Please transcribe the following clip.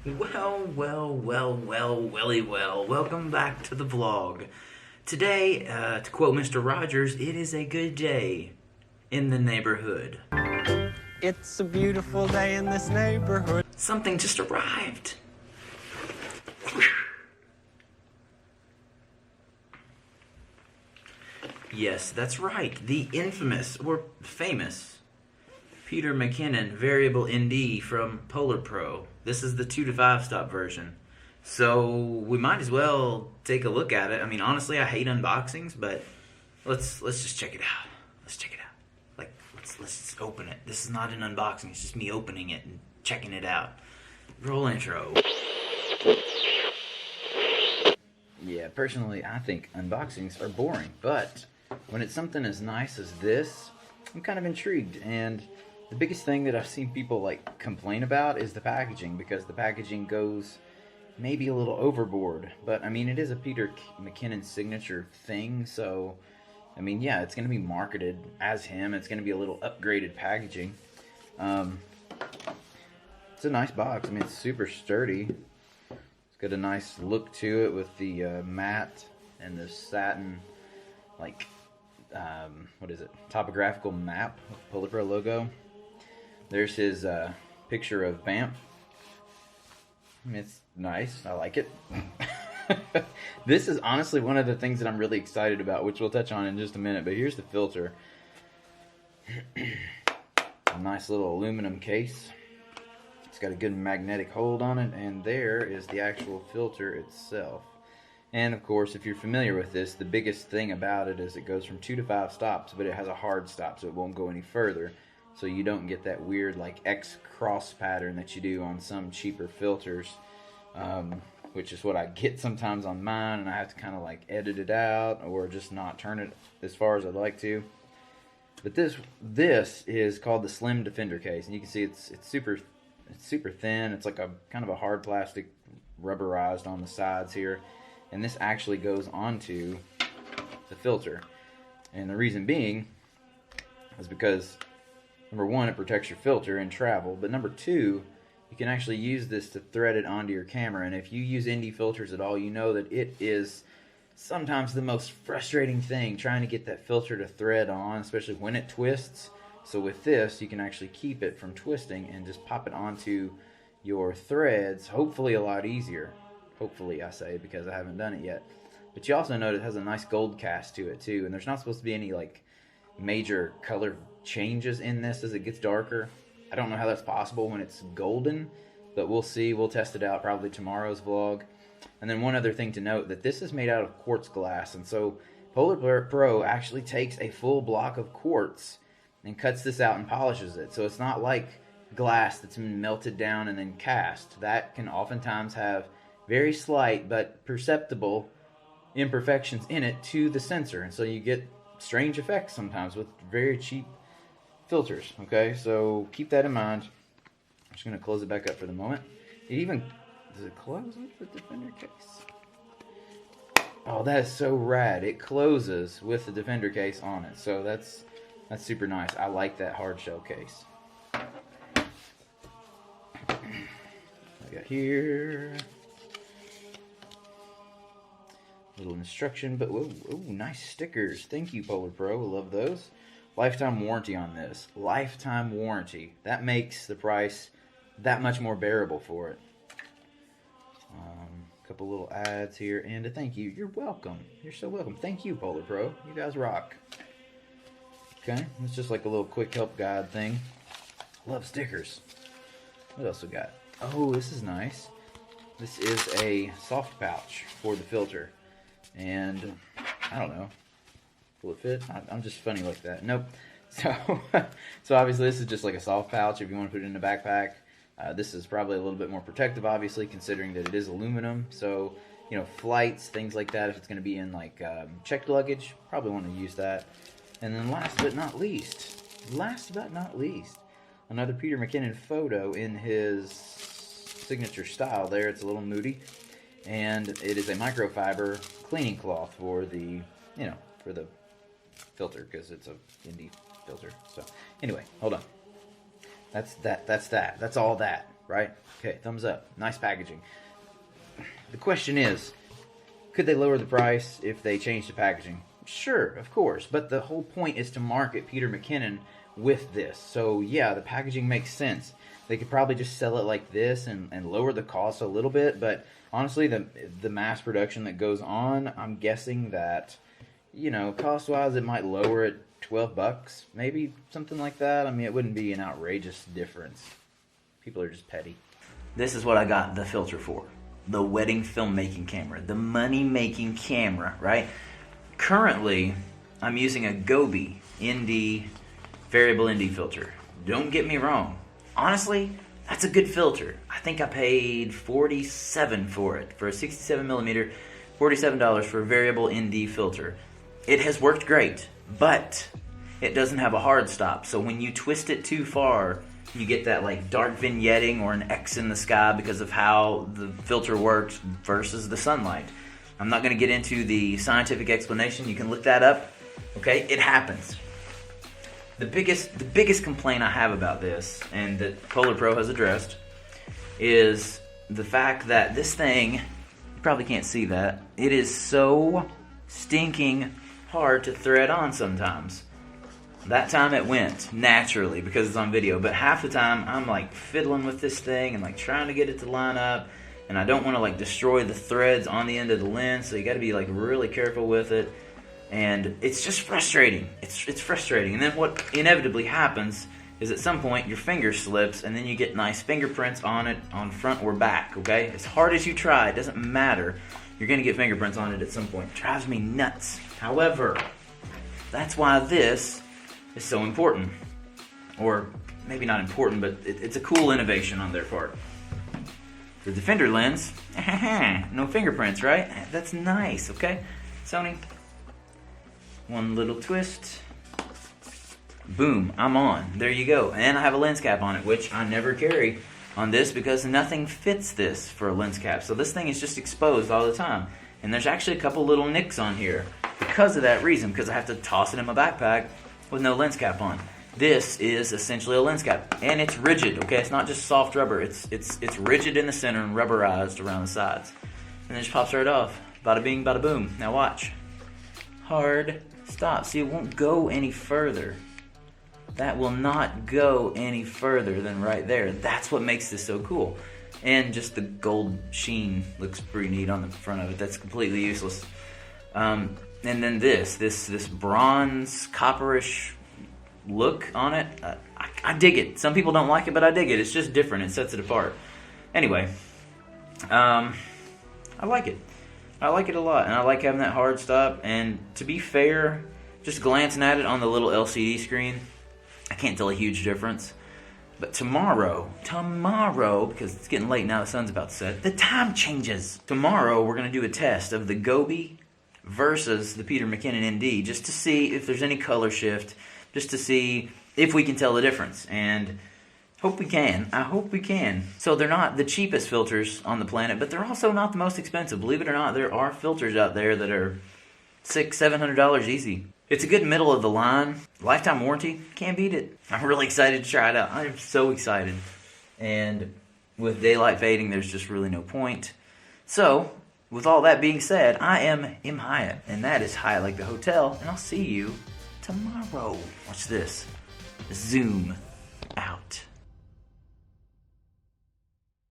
Well. Welcome back to the vlog. Today, to quote Mr. Rogers, it is a good day in the neighborhood. It's a beautiful day in this neighborhood. Something just arrived. Yes, that's right. The infamous, or famous, Peter McKinnon variable ND from PolarPro. This is the 2 to 5 stop version. So we might as well take a look at it. I mean, honestly, I hate unboxings, but let's just check it out. Let's check it out. Like, let's just open it. This is not an unboxing. It's just me opening it and checking it out. Roll intro. Yeah, personally, I think unboxings are boring, but when it's something as nice as this, I'm kind of intrigued. And the biggest thing that I've seen people like complain about is the packaging, because the packaging goes maybe a little overboard. But I mean, it is a Peter McKinnon signature thing, so I mean, yeah, it's going to be marketed as him. It's going to be a little upgraded packaging. It's a nice box. I mean, it's super sturdy. It's got a nice look to it with the matte and the satin, like, what is it? Topographical map with PolarPro logo. There's his picture of Banff. I mean, it's nice. I like it. This is honestly one of the things that I'm really excited about, which we'll touch on in just a minute. But here's the filter. A nice little aluminum case. It's got a good magnetic hold on it, and there is the actual filter itself. And of course, if you're familiar with this, the biggest thing about it is it goes from 2 to 5 stops, but it has a hard stop, so it won't go any further. So you don't get that weird like X cross pattern that you do on some cheaper filters, which is what I get sometimes on mine, and I have to kind of like edit it out or just not turn it as far as I'd like to. But this is called the Slim Defender case, and you can see it's super thin. It's like a kind of a hard plastic, rubberized on the sides here. And this actually goes onto the filter. And the reason being is because, number one, it protects your filter in travel. But number two, you can actually use this to thread it onto your camera. And if you use ND filters at all, you know that it is sometimes the most frustrating thing trying to get that filter to thread on, especially when it twists. So with this, you can actually keep it from twisting and just pop it onto your threads, hopefully a lot easier. Hopefully, I say, because I haven't done it yet. But you also note it has a nice gold cast to it too, and there's not supposed to be any like major color changes in this as it gets darker. I don't know how that's possible when it's golden, but we'll see. We'll test it out probably tomorrow's vlog. And then one other thing to note, that this is made out of quartz glass, and so PolarPro actually takes a full block of quartz and cuts this out and polishes it. So it's not like glass that's been melted down and then cast. That can oftentimes have very slight but perceptible imperfections in it to the sensor, and so you get strange effects sometimes with very cheap filters. Okay, so keep that in mind. I'm just going to close it back up for the moment. It even does it close with the Defender case? Oh, that is so rad! It closes with the Defender case on it, so that's super nice. I like that hard shell case. I got here. Little instruction, but whoa, nice stickers. Thank you, PolarPro. Love those. Lifetime warranty on this. Lifetime warranty. That makes the price that much more bearable for it. A couple little ads here, and a thank you. You're welcome. You're so welcome. Thank you, PolarPro. You guys rock. Okay, it's just like a little quick help guide thing. Love stickers. What else we got? Oh, this is nice. This is a soft pouch for the filter. And I don't know, will it fit? I'm just funny like that. Nope. So obviously this is just like a soft pouch if you want to put it in a backpack. This is probably a little bit more protective, obviously, considering that it is aluminum. So, you know, flights, things like that, if it's going to be in like checked luggage, probably want to use that. And then last but not least, another Peter McKinnon photo in his signature style there. It's a little moody. And it is a microfiber cleaning cloth for the, you know, for the filter, because it's a ND filter. So anyway, hold on. That's all that. right? Okay, thumbs up. Nice packaging. The question is, could they lower the price if they change the packaging? Sure, of course, but the whole point is to market Peter McKinnon with this. So yeah, the packaging makes sense. They could probably just sell it like this and lower the cost a little bit, but honestly, the mass production that goes on, I'm guessing that, you know, cost-wise, it might lower it $12, maybe something like that. I mean, it wouldn't be an outrageous difference. People are just petty. This is what I got the filter for. The wedding filmmaking camera, the money-making camera, right? Currently, I'm using a Gobi ND variable ND filter. Don't get me wrong. Honestly, that's a good filter. I think I paid $47 for it. For a 67 millimeter, $47 for a variable ND filter. It has worked great, but it doesn't have a hard stop. So when you twist it too far, you get that like dark vignetting or an X in the sky because of how the filter works versus the sunlight. I'm not going to get into the scientific explanation. You can look that up. Okay, it happens. The biggest complaint I have about this, and that PolarPro has addressed, is the fact that this thing, you probably can't see that, it is so stinking hard to thread on sometimes. That time it went naturally because it's on video, but half the time I'm like fiddling with this thing and like trying to get it to line up, and I don't want to like destroy the threads on the end of the lens, so you got to be like really careful with it. And it's just frustrating. It's frustrating. And then what inevitably happens is at some point your finger slips and then you get nice fingerprints on it on front or back, okay? As hard as you try, it doesn't matter. You're going to get fingerprints on it at some point. It drives me nuts. However, that's why this is so important. Or maybe not important, but it's a cool innovation on their part. For the Defender lens, no fingerprints, right? That's nice, okay? Sony, one little twist, boom, I'm on. There you go. And I have a lens cap on it, which I never carry on this because nothing fits this for a lens cap. So this thing is just exposed all the time. And there's actually a couple little nicks on here because of that reason, because I have to toss it in my backpack with no lens cap on. This is essentially a lens cap, and it's rigid, okay? It's not just soft rubber. It's rigid in the center and rubberized around the sides. And it just pops right off. Bada bing, bada boom. Now watch. Hard stop. See, it won't go any further. That will not go any further than right there. That's what makes this so cool. And just the gold sheen looks pretty neat on the front of it. That's completely useless. And then this bronze copperish look on it. I dig it. Some people don't like it, but I dig it. It's just different. It sets it apart. Anyway, I like it. I like it a lot, and I like having that hard stop. And to be fair, just glancing at it on the little LCD screen, I can't tell a huge difference. But tomorrow, because it's getting late now, the sun's about to set, the time changes. Tomorrow, we're going to do a test of the Gobi versus the Peter McKinnon ND, just to see if there's any color shift, just to see if we can tell the difference. And hope we can. I hope we can. So they're not the cheapest filters on the planet, but they're also not the most expensive. Believe it or not, there are filters out there that are $600-700 easy. It's a good middle of the line. Lifetime warranty, can't beat it. I'm really excited to try it out. I'm so excited. And with daylight fading, there's just really no point. So, with all that being said, I am M. Hyatt, and that is Hyatt like the hotel, and I'll see you tomorrow. Watch this. Zoom out.